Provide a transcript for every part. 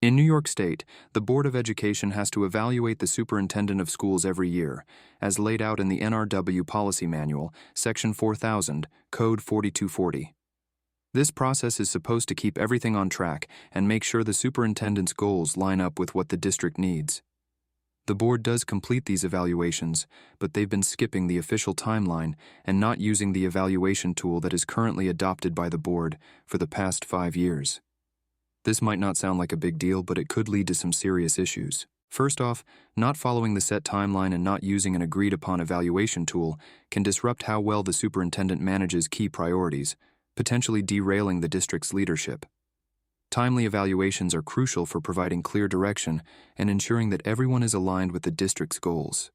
In New York State, the Board of Education has to evaluate the superintendent of schools every year, as laid out in the NRW Policy Manual, Section 4000, Code 4240. This process is supposed to keep everything on track and make sure the superintendent's goals line up with what the district needs. The board does complete these evaluations, but they've been skipping the official timeline and not using the evaluation tool that is currently adopted by the board for the past 5 years. This might not sound like a big deal, but it could lead to some serious issues. First off, not following the set timeline and not using an agreed-upon evaluation tool can disrupt how well the superintendent manages key priorities, potentially derailing the district's leadership. Timely evaluations are crucial for providing clear direction and ensuring that everyone is aligned with the district's goals.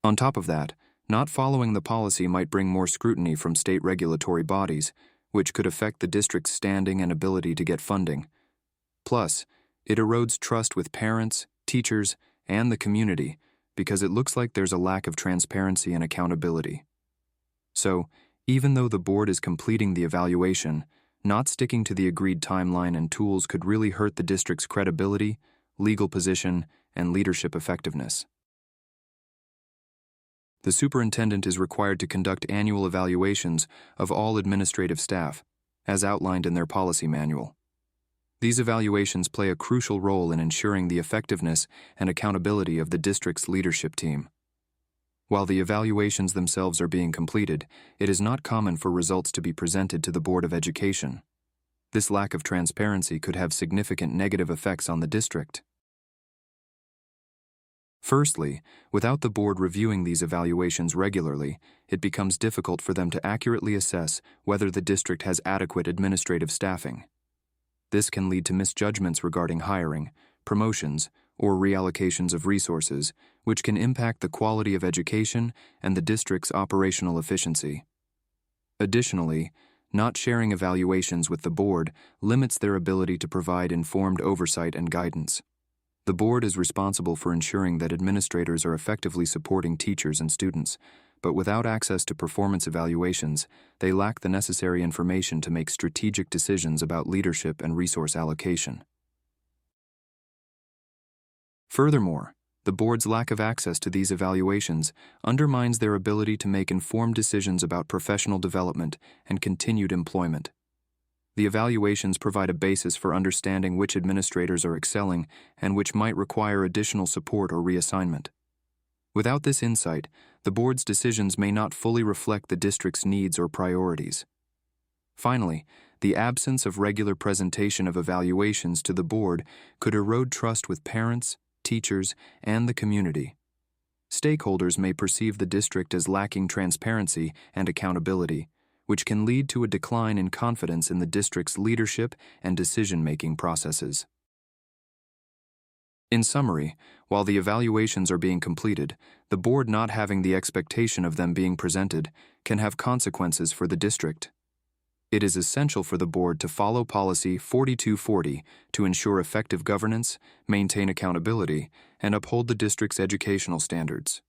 On top of that, not following the policy might bring more scrutiny from state regulatory bodies, which could affect the district's standing and ability to get funding. Plus, it erodes trust with parents, teachers, and the community because it looks like there's a lack of transparency and accountability. So, even though the board is completing the evaluation, not sticking to the agreed timeline and tools could really hurt the district's credibility, legal position, and leadership effectiveness. The superintendent is required to conduct annual evaluations of all administrative staff, as outlined in their policy manual. These evaluations play a crucial role in ensuring the effectiveness and accountability of the district's leadership team. While the evaluations themselves are being completed, it is not common for results to be presented to the Board of Education. This lack of transparency could have significant negative effects on the district. Firstly, without the board reviewing these evaluations regularly, it becomes difficult for them to accurately assess whether the district has adequate administrative staffing. This can lead to misjudgments regarding hiring, promotions, or reallocations of resources, which can impact the quality of education and the district's operational efficiency. Additionally, not sharing evaluations with the board limits their ability to provide informed oversight and guidance. The board is responsible for ensuring that administrators are effectively supporting teachers and students, but without access to performance evaluations, they lack the necessary information to make strategic decisions about leadership and resource allocation. Furthermore, the board's lack of access to these evaluations undermines their ability to make informed decisions about professional development and continued employment. The evaluations provide a basis for understanding which administrators are excelling and which might require additional support or reassignment. Without this insight, the board's decisions may not fully reflect the district's needs or priorities. Finally, the absence of regular presentation of evaluations to the board could erode trust with parents, teachers, and the community. Stakeholders may perceive the district as lacking transparency and accountability, which can lead to a decline in confidence in the district's leadership and decision-making processes. In summary, while the evaluations are being completed, the board not having the expectation of them being presented can have consequences for the district. It is essential for the board to follow Policy 4240 to ensure effective governance, maintain accountability, and uphold the district's educational standards.